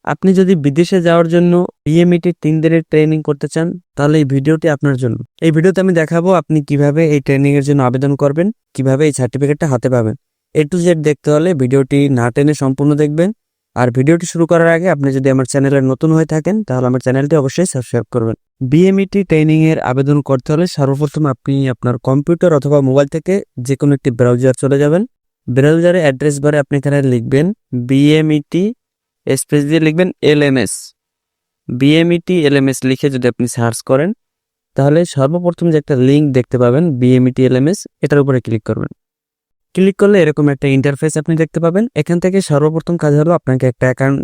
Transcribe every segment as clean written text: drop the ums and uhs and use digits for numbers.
আপনি যদি বিদেশে যাওয়ার জন্য বিএমইটি 3 দিনের ট্রেনিং করতে চান তাহলে এই ভিডিওটি আপনার জন্য। এই ভিডিওতে আমি দেখাবো আপনি কিভাবে এই ট্রেনিং এর জন্য আবেদন করবেন, কিভাবে এই সার্টিফিকেটটা হাতে পাবেন। A to Z দেখতে হলে ভিডিওটি না টেনে সম্পূর্ণ দেখবেন। আর ভিডিওটি শুরু করার আগে আপনি যদি আমার চ্যানেলে নতুন হয়ে থাকেন তাহলে আমার চ্যানেলটি অবশ্যই সাবস্ক্রাইব করবেন। বিএমইটি ট্রেনিং এর আবেদন করতে হলে সর্বপ্রথম আপনি আপনার কম্পিউটার অথবা মোবাইল থেকে যে কোনো একটি ব্রাউজার চলে যাবেন। ব্রাউজারে অ্যাড্রেস বারে আপনি এখানে লিখবেন বিএমইটি স্পেস দিয়ে লিখবেন LMS। বিএমইটি LMS লিখে যদি আপনি সার্চ করেন তাহলে সর্বপ্রথম যে একটা লিঙ্ক দেখতে পাবেন বিএমইটি LMS, এটার উপরে ক্লিক করবেন। ক্লিক করলে এরকম একটা ইন্টারফেস আপনি দেখতে পাবেন। এখান থেকে সর্বপ্রথম কাজ হলো আপনাকে একটা অ্যাকাউন্ট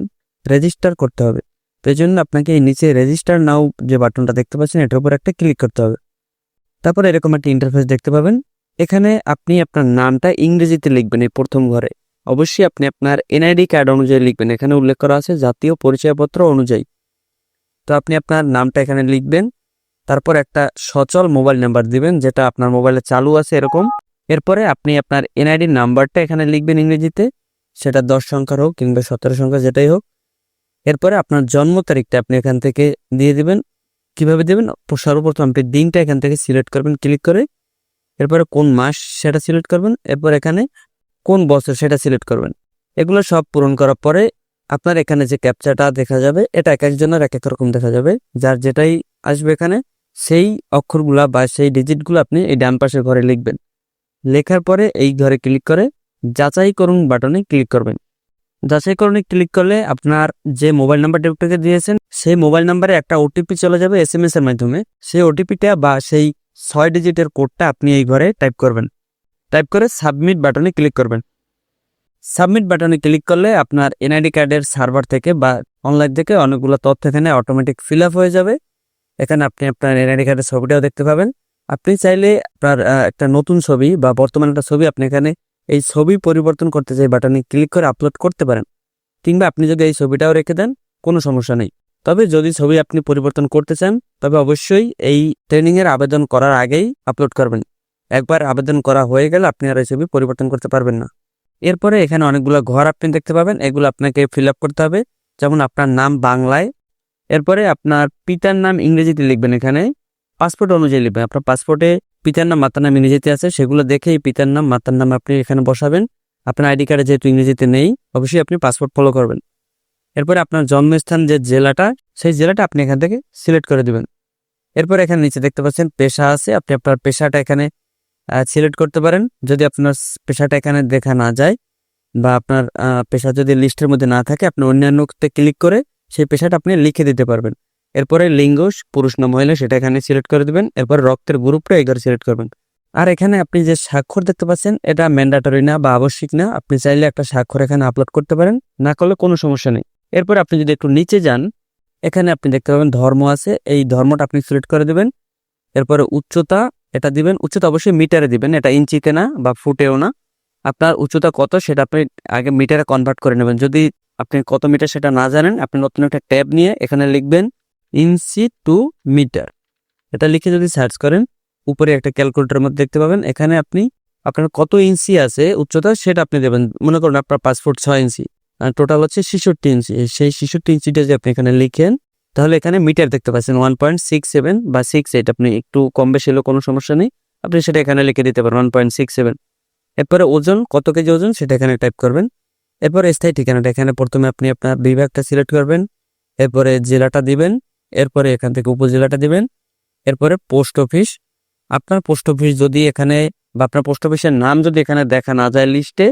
রেজিস্টার করতে হবে। তো এই জন্য আপনাকে এই নিচে রেজিস্টার নাও যে বাটনটা দেখতে পাচ্ছেন এটার উপর একটা ক্লিক করতে হবে। তারপর এরকম একটা ইন্টারফেস দেখতে পাবেন। এখানে আপনি আপনার নামটা ইংরেজিতে লিখবেন এই প্রথম ঘরে। অবশ্যই আপনি আপনার NID কার্ড অনুযায়ী লিখবেন, এখানে উল্লেখ করা আছে জাতীয় পরিচয়পত্র অনুযায়ী। তো আপনি আপনার নামটা এখানে লিখবেন, তারপর একটা সচল মোবাইল নাম্বার দিবেন যেটা আপনার মোবাইলে চালু আছে এরকম। এরপরে আপনি আপনার NID নাম্বারটা এখানে লিখবেন ইংরেজিতে, সেটা 10 সংখ্যার হোক কিংবা 17 সংখ্যা যেটাই হোক। এরপরে আপনার জন্ম তারিখটা আপনি এখান থেকে দিয়ে দিবেন। কিভাবে দেবেন? সর্বপ্রথম আপনি দিনটা এখান থেকে সিলেক্ট করবেন ক্লিক করে, এরপরে কোন মাস সেটা সিলেক্ট করবেন, এরপর এখানে কোন বছর সেটা সিলেক্ট করবেন। এগুলো সব পূরণ করার পরে আপনার এখানে যে ক্যাপচাটা দেখা যাবে এটা এক একজনের এক এক রকম দেখা যাবে। যার যেটাই আসবে এখানে সেই অক্ষরগুলা বা সেই ডিজিটগুলো আপনি এই ডান পাশের ঘরে লিখবেন। লেখার পরে এই ঘরে ক্লিক করে যাচাই করুন বাটনে ক্লিক করবেন। যাচাই করুন ক্লিক করলে আপনার যে মোবাইল নাম্বারটা আপনাকে দিয়েছেন সেই মোবাইল নাম্বারে একটা ওটিপি চলে যাবে SMS এর মাধ্যমে। সেই ওটিপিটা বা সেই 6 ডিজিটের কোডটা আপনি এই ঘরে টাইপ করবেন। টাইপ করে সাবমিট বাটনে ক্লিক করবেন। সাবমিট বাটনে ক্লিক করলে আপনার NID কার্ডের সার্ভার থেকে বা অনলাইন থেকে অনেকগুলো তথ্য এখানে অটোমেটিক ফিল আপ হয়ে যাবে। এখানে আপনি আপনার NID কার্ডের ছবিটাও দেখতে পাবেন। আপনি চাইলে আপনার একটা নতুন ছবি বা বর্তমান একটা ছবি আপনি এখানে এই ছবি পরিবর্তন করতে চাই বাটনে ক্লিক করে আপলোড করতে পারেন, কিংবা আপনি যদি এই ছবিটাও রেখে দেন কোনো সমস্যা নেই। তবে যদি ছবি আপনি পরিবর্তন করতে চান তবে অবশ্যই এই ট্রেনিংয়ের আবেদন করার আগেই আপলোড করবেন। একবার আবেদন করা হয়ে গেলে আপনি আর এই ছবি পরিবর্তন করতে পারবেন না। এরপরে এখানে অনেকগুলো ঘর আপনি দেখতে পাবেন, এগুলো আপনাকে ফিল আপ করতে হবে। যেমন আপনার নাম বাংলায়, এরপরে আপনার পিতার নাম ইংরেজিতে লিখবেন, এখানে পাসপোর্ট অনুযায়ী লিখবেন। আপনার পাসপোর্টে পিতার নাম মাতার নাম ইংরেজিতে আছে, সেগুলো দেখে এই পিতার নাম মাতার নাম আপনি এখানে বসাবেন। আপনার ID কার্ডে যেহেতু ইংরেজিতে নেই অবশ্যই আপনি পাসপোর্ট ফলো করবেন। এরপরে আপনার জন্মস্থান যে জেলাটা সেই জেলাটা আপনি এখান থেকে সিলেক্ট করে দিবেন। এরপর এখানে নিচে দেখতে পাচ্ছেন পেশা আছে, আপনি আপনার পেশাটা এখানে সিলেক্ট করতে পারেন। যদি আপনার পেশাটা এখানে দেখা না যায় বা আপনার পেশা যদি লিস্টের মধ্যে না থাকে আপনি অন্যান্যতে ক্লিক করে সেই পেশাটা আপনি লিখে দিতে পারবেন। এরপরে লিঙ্গ পুরুষ না মহিলা সেটা এখানে সিলেক্ট করে দিবেন। এরপর রক্তের গ্রুপটা এখানে সিলেক্ট করবেন। আর এখানে আপনি যে স্বাক্ষর দেখতে পাচ্ছেন এটা ম্যান্ডেটরি না বা আবশ্যিক না, আপনি চাইলে একটা স্বাক্ষর এখানে আপলোড করতে পারেন, না করলে কোনো সমস্যা নেই। এরপর আপনি যদি একটু নিচে যান এখানে আপনি দেখতে পাবেন ধর্ম আছে, এই ধর্মটা আপনি সিলেক্ট করে দেবেন। এরপরে উচ্চতা এটা দিবেন, উচ্চতা অবশ্যই মিটারে দিবেন, এটা ইঞ্চিতে না বা ফুটেও না। আপনার উচ্চতা কত সেটা আপনি আগে মিটারে কনভার্ট করে নেবেন। যদি আপনি কত মিটার সেটা না জানেন আপনি নতুন একটা ট্যাব নিয়ে এখানে লিখবেন ইঞ্চি টু মিটার। এটা লিখে যদি সার্চ করেন উপরে একটা ক্যালকুলেটরের মধ্যে দেখতে পাবেন, এখানে আপনি আপনার কত ইঞ্চি আছে উচ্চতা সেটা আপনি দেবেন। মনে করুন আপনার 5 ফুট 6 ইঞ্চি, টোটাল হচ্ছে 66 ইঞ্চি। সেই 66 ইঞ্চিটা যে আপনি এখানে লিখেন তাহলে এখানে মিটার দেখতে পাচ্ছেন 1.67 বা 68, আপনি একটু কম বেশি হলেও কোনো সমস্যা নেই, আপনি সেটা এখানে লিখে দিতে পারেন 1.67। এরপরে ওজন কত কেজি ওজন সেটা এখানে টাইপ করবেন। এরপরে স্থায়ী ঠিকানাটা এখানে প্রথমে আপনি আপনার বিভাগটা সিলেক্ট করবেন, এরপরে জেলাটা দিবেন, এরপরে এখান থেকে উপজেলাটা দিবেন। এরপরে পোস্ট অফিস, আপনার পোস্ট অফিস যদি এখানে বা আপনার পোস্ট অফিসের নাম যদি এখানে দেখা না যায় লিস্টে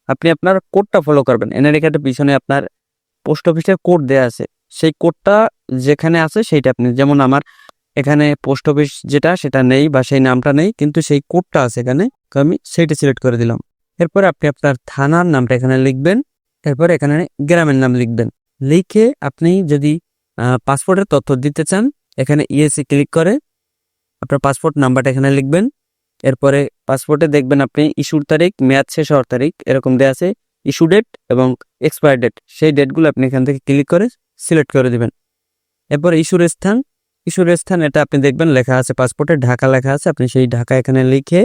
আপনি আপনার কোডটা ফলো করবেন। NID কার্ডের পিছনে আপনার পোস্ট অফিসের কোড দেওয়া আছে, সেই কোডটা যেখানে আছে সেইটা আপনি, যেমন আমার এখানে পোস্ট অফিস যেটা সেটা নেই বা সেই নামটা নেই কিন্তু সেই কোডটা আছে এখানে, আমি সেইটা সিলেক্ট করে দিলাম। এরপরে আপনি আপনার থানার নামটা এখানে লিখবেন, এরপরে এখানে গ্রামের নাম লিখবেন। লিখে আপনি যদি পাসপোর্টের তথ্য দিতে চান এখানে ইয়েসে ক্লিক করে আপনার পাসপোর্ট নাম্বারটা এখানে লিখবেন। এরপরে পাসপোর্টে দেখবেন আপনি ইস্যুর তারিখ, মেয়াদ শেষ হওয়ার তারিখ এরকম দেওয়া আছে, ইস্যু ডেট এবং এক্সপায়ার ডেট, সেই ডেটগুলো আপনি এখান থেকে ক্লিক করে সিলেক্ট করে দিবেন। এরপর ইস্যুর স্থান এটা আপনি দেখবেন লেখা আছে পাসপোর্টে ঢাকা লেখা আছে, আপনি সেই ঢাকা এখানে লিখে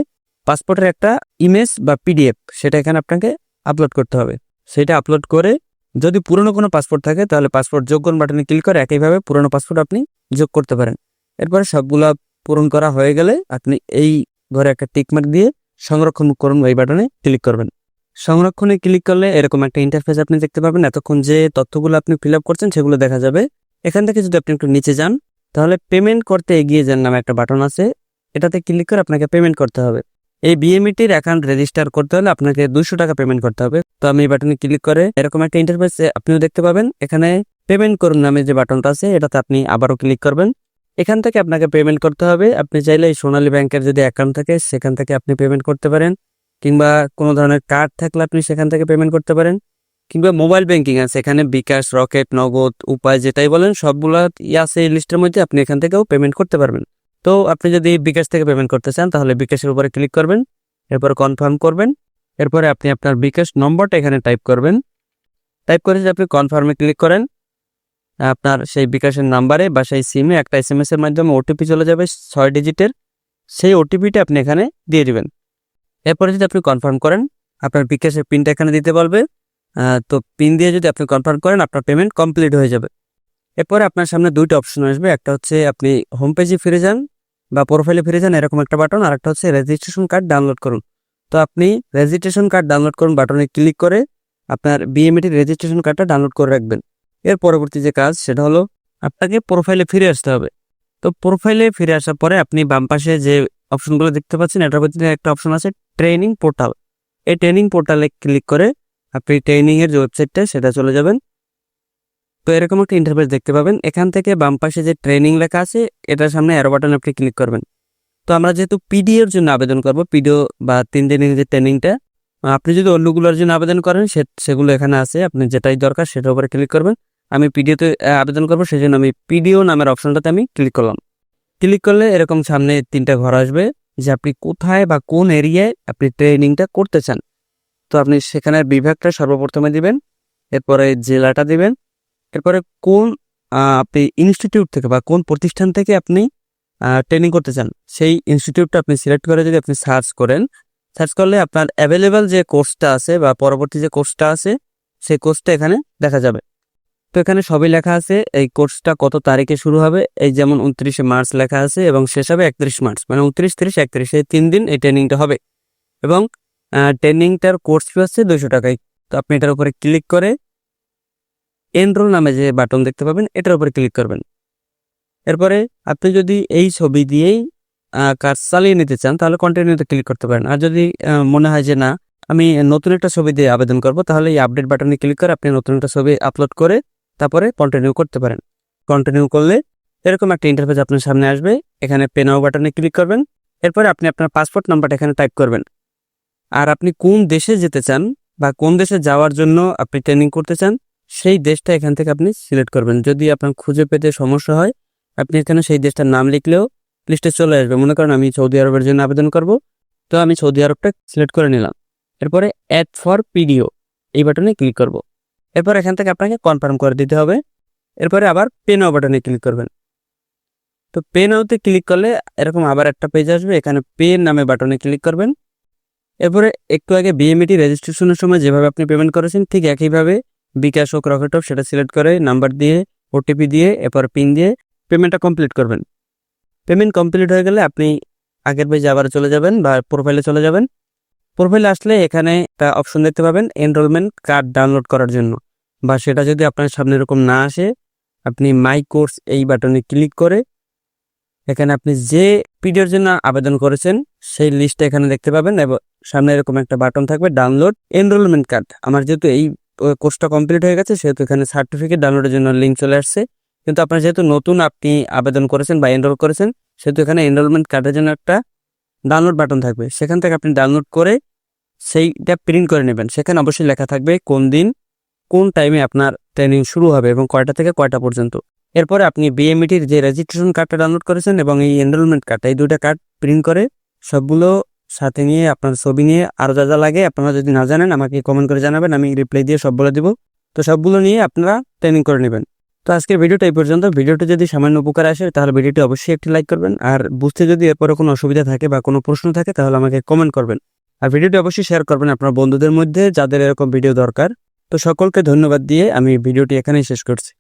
পাসপোর্টের একটা ইমেজ বা PDF সেটা এখানে আপনাকে আপলোড করতে হবে। সেটা আপলোড করে যদি পুরনো কোনো পাসপোর্ট থাকে তাহলে পাসপোর্ট যোগ করুন বাটনে ক্লিক করে একইভাবে পুরনো পাসপোর্ট আপনি যোগ করতে পারেন। এরপরে সবগুলা পূরণ করা হয়ে গেলে আপনি এই ঘরে একটা টিকমার্ক দিয়ে সংরক্ষণ করুন এই বাটনে ক্লিক করবেন। সংরক্ষণে ক্লিক করলে এরকম একটা ইন্টারফেস আপনি দেখতে পাবেন। এতক্ষণ যে তথ্যগুলো আপনি ফিল আপ করছেন সেগুলো দেখা যাবে। এখান থেকে যদি আপনি একটু নিচে যান তাহলে পেমেন্ট করতে এগিয়ে যান নামে একটা বাটন আছে, এটাতে ক্লিক করে আপনাকে পেমেন্ট করতে হবে। এই বিএমইটির অ্যাকাউন্ট রেজিস্টার করতে হলে আপনাকে 200 টাকা পেমেন্ট করতে হবে। তো আমি এই বাটনে ক্লিক করে এরকম একটা ইন্টারফেস আপনিও দেখতে পাবেন। এখানে পেমেন্ট করুন নামে যে বাটনটা আছে এটাতে আপনি আবারও ক্লিক করবেন। এখান থেকে আপনাকে পেমেন্ট করতে হবে। আপনি চাইলে এই সোনালী ব্যাংকের যদি অ্যাকাউন্ট থাকে সেখান থেকে আপনি পেমেন্ট করতে পারেন, কিংবা কোনো ধরনের কার্ড থাকলে আপনি সেখান থেকে পেমেন্ট করতে পারেন, কিংবা মোবাইল ব্যাংকিং আছে এখানে বিকাশ, রকেট, নগদ, উপায় যেটাই বলেন সবগুলা আছে এই লিস্টের মধ্যে, আপনি এখান থেকেও পেমেন্ট করতে পারবেন। তো আপনি যদি বিকাশ থেকে পেমেন্ট করতে চান তাহলে বিকাশের উপরে ক্লিক করবেন, এরপর কনফার্ম করবেন। এরপরে আপনি আপনার বিকাশ নম্বরটা এখানে টাইপ করবেন। টাইপ করে যদি আপনি কনফার্মে ক্লিক করেন আপনার সেই বিকাশের নাম্বারে বা সেই সিমে একটা SMS এর মাধ্যমে ওটিপি চলে যাবে 6 ডিজিটের। সেই ওটিপিটা আপনি এখানে দিয়ে দিবেন। এরপরে যদি আপনি কনফার্ম করেন আপনার বিকাশের পিনটা এখানে দিতে বলবে। তো পিন দিয়ে যদি আপনি কনফার্ম করেন আপনার পেমেন্ট কমপ্লিট হয়ে যাবে। এরপরে আপনার সামনে দুইটা অপশন আসবে, একটা হচ্ছে আপনি হোম পেজে ফিরে যান বা প্রোফাইলে ফিরে যান এরকম একটা বাটন, আর একটা হচ্ছে রেজিস্ট্রেশন কার্ড ডাউনলোড করুন। তো আপনি রেজিস্ট্রেশন কার্ড ডাউনলোড করুন বাটনে ক্লিক করে আপনার বিএমইটির রেজিস্ট্রেশন কার্ডটা ডাউনলোড করে রাখবেন। এর পরবর্তী যে কাজ সেটা হলো আপনাকে প্রোফাইলে ফিরে আসতে হবে। তো প্রোফাইলে ফিরে আসার পরে আপনি বাম পাশে যে অপশনগুলো দেখতে পাচ্ছেন এটার মধ্যে একটা অপশন আছে ট্রেনিং পোর্টাল। এই ট্রেনিং পোর্টালে ক্লিক করে আপনি ট্রেনিং এর যে ওয়েবসাইটটা সেটা চলে যাবেন। তো এরকম একটা ইন্টারফেস দেখতে পাবেন। এখান থেকে বাম পাশে যে ট্রেনিং লেখা আছে এটার সামনে অ্যারো বাটন আপনি ক্লিক করবেন। তো আমরা যেহেতু পিডিও এর জন্য আবেদন করব, পিডিও বা 3 দিনের যে ট্রেনিংটা, আপনি যদি অন্যগুলোর জন্য আবেদন করেন সেগুলো এখানে আছে, আপনি যেটাই দরকার সেটার উপরে ক্লিক করবেন। আমি পিডিওতে আবেদন করবো সেই জন্য আমি পিডিও নামের অপশনটাতে আমি ক্লিক করলাম। ক্লিক করলে এরকম সামনে 3টা ঘর আসবে যে আপনি কোথায় বা কোন এরিয়ায় আপনি ট্রেনিংটা করতে চান। তো আপনি সেখানে বিভাগটা সর্বপ্রথমে দিবেন, এরপরে জেলাটা দিবেন, এরপরে কোন আপনি ইনস্টিটিউট থেকে বা কোন প্রতিষ্ঠান থেকে আপনি ট্রেনিং করতে চান সেই ইনস্টিটিউটটা আপনি সিলেক্ট করে যদি আপনি সার্চ করেন, সার্চ করলে আপনার অ্যাভেলেবেল যে কোর্সটা আছে বা পরবর্তী যে কোর্সটা আছে সেই কোর্সটা এখানে দেখা যাবে। তো এখানে সবই লেখা আছে এই কোর্সটা কত তারিখে শুরু হবে, এই যেমন 29শে মার্চ লেখা আছে এবং শেষ হবে 31 মার্চ, মানে 29, 30, 31 এই 3 দিন এই ট্রেনিংটা হবে। এবং ট্রেনিংটার কোর্স ফি হচ্ছে 200 টাকায়। তো আপনি এটার উপরে ক্লিক করে এনরোল নামে যে বাটন দেখতে পাবেন এটার উপরে ক্লিক করবেন। এরপরে আপনি যদি এই ছবি দিয়েই কাজ চালিয়ে নিতে চান তাহলে কন্টিনিউতে ক্লিক করতে পারেন। আর যদি মনে হয় যে না আমি নতুন একটা ছবি দিয়ে আবেদন করব তাহলে এই আপডেট বাটনে ক্লিক করে আপনি নতুন একটা ছবি আপলোড করে তারপরে কন্টিনিউ করতে পারেন। কন্টিনিউ করলে এরকম একটা ইন্টারফেস আপনার সামনে আসবে। এখানে পে নাও বাটনে ক্লিক করবেন। এরপরে আপনি আপনার পাসপোর্ট নাম্বারটা এখানে টাইপ করবেন। আর আপনি কোন দেশে যেতে চান বা কোন দেশে যাওয়ার জন্য আপনি ট্রেনিং করতে চান সেই দেশটা এখান থেকে আপনি সিলেক্ট করবেন। যদি আপনার খুঁজে পেতে সমস্যা হয় আপনি এখানে সেই দেশটার নাম লিখলেও লিস্টে চলে আসবে। মনে করেন আমি সৌদি আরবের জন্য আবেদন করব, তো আমি সৌদি আরবটা সিলেক্ট করে নিলাম। এরপরে অ্যাড ফর পিডিও এই বাটনে ক্লিক করব। এরপর এখান থেকে আপনাকে কনফার্ম করে দিতে হবে। এরপরে আবার পে নাও বাটনে ক্লিক করবেন। তো পে নাওতে ক্লিক করলে এরকম আবার একটা পেজ আসবে, এখানে পে নামে বাটনে ক্লিক করবেন। এরপরে একটু আগে বিএমইটি রেজিস্ট্রেশনের সময় যেভাবে আপনি পেমেন্ট করেছেন ঠিক একইভাবে বিকাশ হোক, রকেট হোক সেটা সিলেক্ট করে নাম্বার দিয়ে ওটিপি দিয়ে এরপর পিন দিয়ে পেমেন্টটা কমপ্লিট করবেন। পেমেন্ট কমপ্লিট হয়ে গেলে আপনি আগের পেজে আবার চলে যাবেন বা প্রোফাইলে চলে যাবেন। প্রোফাইলে আসলে এখানে একটা অপশন দেখতে পাবেন এনরোলমেন্ট কার্ড ডাউনলোড করার জন্য, বা সেটা যদি আপনার সামনে এরকম না আসে আপনি মাই কোর্স এই বাটনে ক্লিক করে এখানে আপনি যে পিডিওর জন্য আবেদন করেছেন সেই লিস্টটা এখানে দেখতে পাবেন এবং সামনে এরকম একটা বাটন থাকবে ডাউনলোড এনরোলমেন্ট কার্ড। আমার যেহেতু এই কোর্সটা কমপ্লিট হয়ে গেছে সেহেতু এখানে সার্টিফিকেট ডাউনলোডের জন্য লিঙ্ক চলে আসছে, কিন্তু আপনার যেহেতু নতুন আপনি আবেদন করেছেন বা এনরোল করেছেন সেহেতু এখানে এনরোলমেন্ট কার্ডের জন্য একটা ডাউনলোড বাটন থাকবে, সেখান থেকে আপনি ডাউনলোড করে সেইটা প্রিন্ট করে নেবেন। সেখানে অবশ্যই লেখা থাকবে কোন দিন কোন টাইমে আপনার ট্রেনিং শুরু হবে এবং কয়টা থেকে কয়টা পর্যন্ত। এরপরে আপনি বিএমইটির যে রেজিস্ট্রেশন কার্ডটা ডাউনলোড করেছেন এবং এই এনরোলমেন্ট কার্ডটা এই দুটো কার্ড প্রিন্ট করে সবগুলো সাথে নিয়ে আপনার ছবি নিয়ে আরও যা যা লাগে আপনারা যদি না জানেন আমাকে কমেন্ট করে জানাবেন, আমি রিপ্লাই দিয়ে সব বলে দিব। তো সবগুলো নিয়ে আপনারা ট্রেনিং করে নেবেন। তো আজকের ভিডিওটা এই পর্যন্ত। ভিডিওটি যদি সামান্য উপকার আসে তাহলে ভিডিওটি অবশ্যই একটি লাইক করবেন, আর বুঝতে যদি এরপরে কোনো অসুবিধা থাকে বা কোনো প্রশ্ন থাকে তাহলে আমাকে কমেন্ট করবেন, আর ভিডিওটি অবশ্যই শেয়ার করবেন আপনার বন্ধুদের মধ্যে যাদের এরকম ভিডিও দরকার। তো তো সকলকে ধন্যবাদ দিয়ে আমি ভিডিওটি এখানেই শেষ করছি।